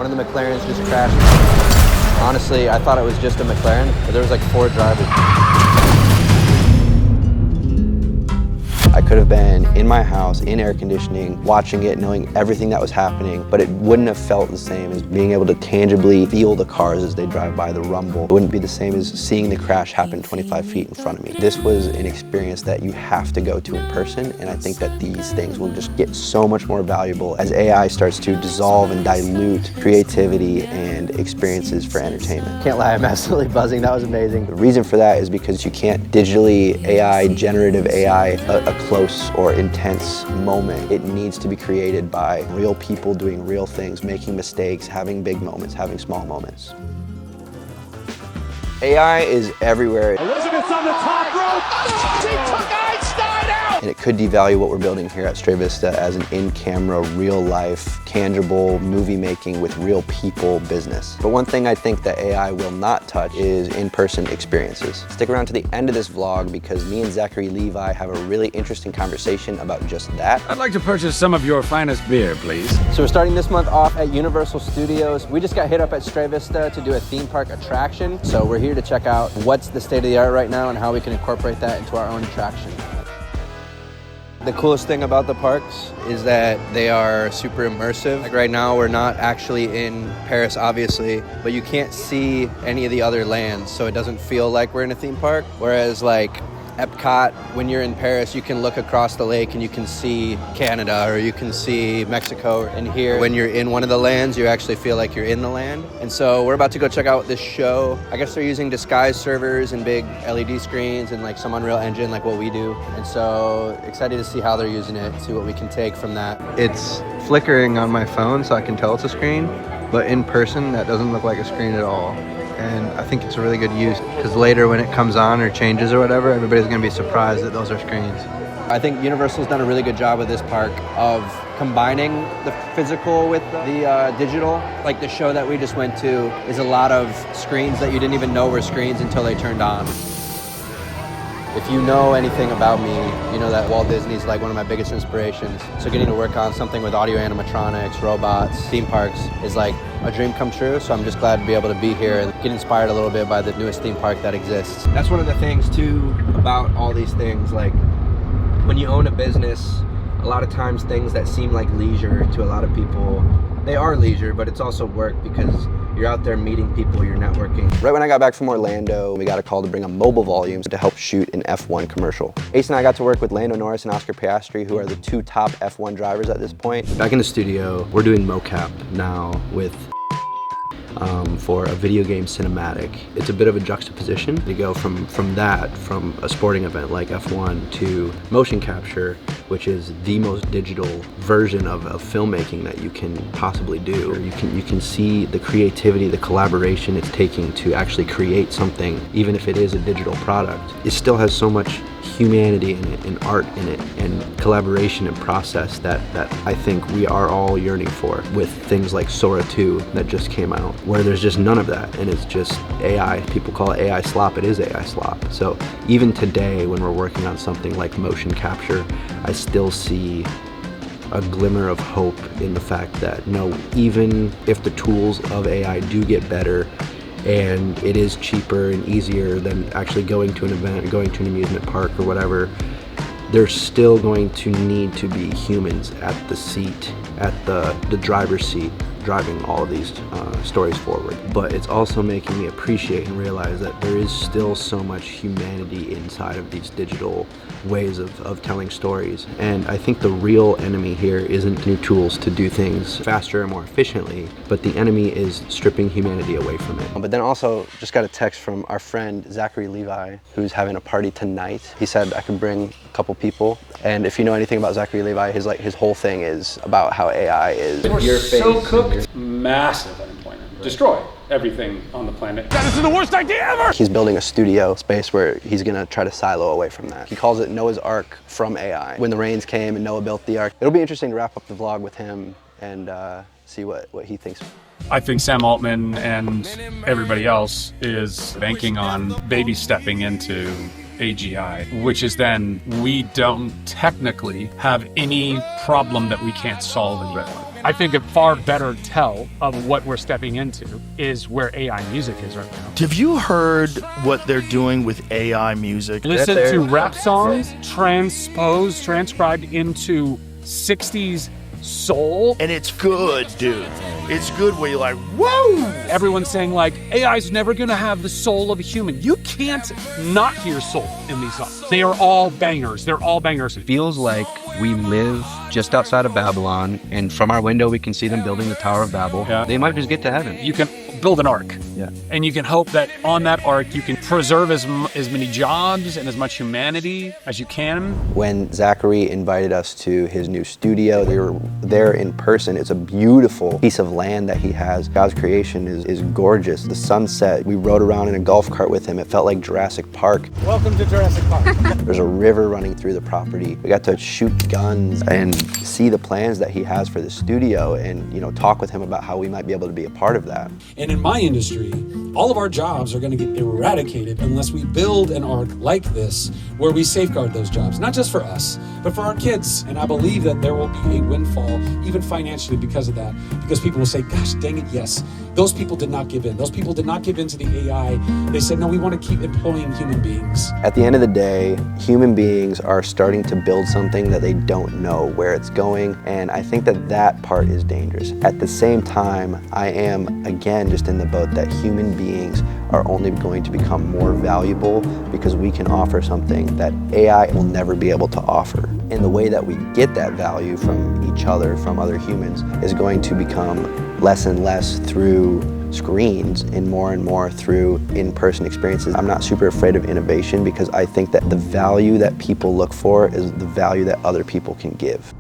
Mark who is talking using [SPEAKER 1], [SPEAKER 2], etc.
[SPEAKER 1] One of the McLarens just crashed. Honestly, I thought it was just a McLaren, but there was like 4 drivers. I could have been in my house, in air conditioning, watching it, knowing everything that was happening, but it wouldn't have felt the same as being able to tangibly feel the cars as they drive by, the rumble. It wouldn't be the same as seeing the crash happen 25 feet in front of me. This was an experience that you have to go to in person, and I think that these things will just get so much more valuable as AI starts to dissolve and dilute creativity and experiences for entertainment. Can't lie, I'm absolutely buzzing. That was amazing. The reason for that is because you can't digitally AI, generative AI, a close or intense moment. It needs to be created by real people doing real things, making mistakes, having big moments, having small moments. AI is everywhere.
[SPEAKER 2] Elizabeth's on the top rope. She took Einstein out.
[SPEAKER 1] And it could devalue what we're building here at Stray Vista as an in-camera, real-life, tangible movie making with real people business. But one thing I think that AI will not touch is in-person experiences. Stick around to the end of this vlog because me and Zachary Levi have a really interesting conversation about just that.
[SPEAKER 3] I'd like to purchase some of your finest beer, please.
[SPEAKER 1] So we're starting this month off at Universal Studios. We just got hit up at Stray Vista to do a theme park attraction. So we're here to check out what's the state of the art right now and how we can incorporate that into our own attraction. The coolest thing about the parks is that they are super immersive. Like right now, we're not actually in Paris, obviously, but you can't see any of the other lands, so it doesn't feel like we're in a theme park. Whereas like Epcot, when you're in Paris, you can look across the lake and you can see Canada or you can see Mexico. And here, when you're in one of the lands, you actually feel like you're in the land. And so we're about to go check out this show. I guess they're using disguise servers and big LED screens and like some Unreal Engine like what we do. And so excited to see how they're using it, see what we can take from that. It's flickering on my phone so I can tell it's a screen, but in person, that doesn't look like a screen at all. And I think it's a really good use because later when it comes on or changes or whatever, everybody's gonna be surprised that those are screens. I think Universal's done a really good job with this park of combining the physical with the digital. Like the show that we just went to is a lot of screens that you didn't even know were screens until they turned on. If you know anything about me, you know that Walt Disney's like one of my biggest inspirations. So getting to work on something with audio animatronics, robots, theme parks is like a dream come true. So I'm just glad to be able to be here and get inspired a little bit by the newest theme park that exists. That's one of the things too about all these things. Like when you own a business, a lot of times things that seem like leisure to a lot of people, they are leisure, but it's also work because you're out there meeting people, you're networking. Right when I got back from Orlando, we got a call to bring a mobile volume to help shoot an F1 commercial. Ace and I got to work with Lando Norris and Oscar Piastri, who are the 2 top F1 drivers at this point. Back in the studio, we're doing mocap now with for a video game cinematic. It's a bit of a juxtaposition to go from a sporting event like F1 to motion capture, which is the most digital version of filmmaking that you can possibly do. You can see the creativity, the collaboration it's taking to actually create something, even if it is a digital product. It still has so much humanity in it, and art in it, and collaboration and process that I think we are all yearning for with things like Sora 2 that just came out, where there's just none of that, and it's just AI. People call it AI slop, it is AI slop. So even today, when we're working on something like motion capture, I still see a glimmer of hope in the fact that no, even if the tools of AI do get better, and it is cheaper and easier than actually going to an event, going to an amusement park or whatever, there's still going to need to be humans at the seat, at the driver's seat, driving all of these stories forward. But it's also making me appreciate and realize that there is still so much humanity inside of these digital ways of telling stories. And I think the real enemy here isn't new tools to do things faster and more efficiently, but the enemy is stripping humanity away from it. But then also just got a text from our friend Zachary Levi, who's having a party tonight. He said I could bring a couple people. And if you know anything about Zachary Levi, his whole thing is about how AI is
[SPEAKER 4] We're so cooked. Massive unemployment. Right. Destroy everything on the planet.
[SPEAKER 2] This is the worst idea ever!
[SPEAKER 1] He's building a studio space where he's gonna try to silo away from that. He calls it Noah's Ark from AI. When the rains came and Noah built the Ark. It'll be interesting to wrap up the vlog with him and see what he thinks.
[SPEAKER 4] I think Sam Altman and everybody else is banking on baby stepping into AGI, which is then we don't technically have any problem that we can't solve in Redline. I think a far better tell of what we're stepping into is where AI music is right now.
[SPEAKER 5] Have you heard what they're doing with AI music?
[SPEAKER 4] Listen to rap songs transcribed into 60s soul.
[SPEAKER 5] And it's good, dude. It's good where you're like, whoa!
[SPEAKER 4] Everyone's saying like, AI's never gonna have the soul of a human. You can't not hear soul in these songs. They are all bangers. They're all bangers.
[SPEAKER 1] It feels like we live just outside of Babylon, and from our window we can see them building the Tower of Babel.
[SPEAKER 4] Yeah.
[SPEAKER 1] They might just get to heaven.
[SPEAKER 4] You can build an ark.
[SPEAKER 1] Yeah.
[SPEAKER 4] And you can hope that on that ark you can preserve as many jobs and as much humanity as you can.
[SPEAKER 1] When Zachary invited us to his new studio, they were there in person. It's a beautiful piece of land that he has. God's creation is gorgeous. The sunset, we rode around in a golf cart with him. It felt like Jurassic Park.
[SPEAKER 4] Welcome to Jurassic Park.
[SPEAKER 1] There's a river running through the property. We got to shoot guns and see the plans that he has for the studio and, you know, talk with him about how we might be able to be a part of that.
[SPEAKER 6] And in my industry, all of our jobs are going to get eradicated unless we build an arc like this where we safeguard those jobs, not just for us, but for our kids. And I believe that there will be a windfall, even financially, because of that. Because people will say, gosh, dang it, yes, those people did not give in. Those people did not give in to the AI. They said, no, we want to keep employing human beings.
[SPEAKER 1] At the end of the day, human beings are starting to build something that they don't know where it's going, and I think that that part is dangerous. At the same time, I am, again, just in the boat that human beings are only going to become more valuable because we can offer something that AI will never be able to offer. And the way that we get that value from each other, from other humans, is going to become less and less through screens and more through in-person experiences. I'm not super afraid of innovation because I think that the value that people look for is the value that other people can give.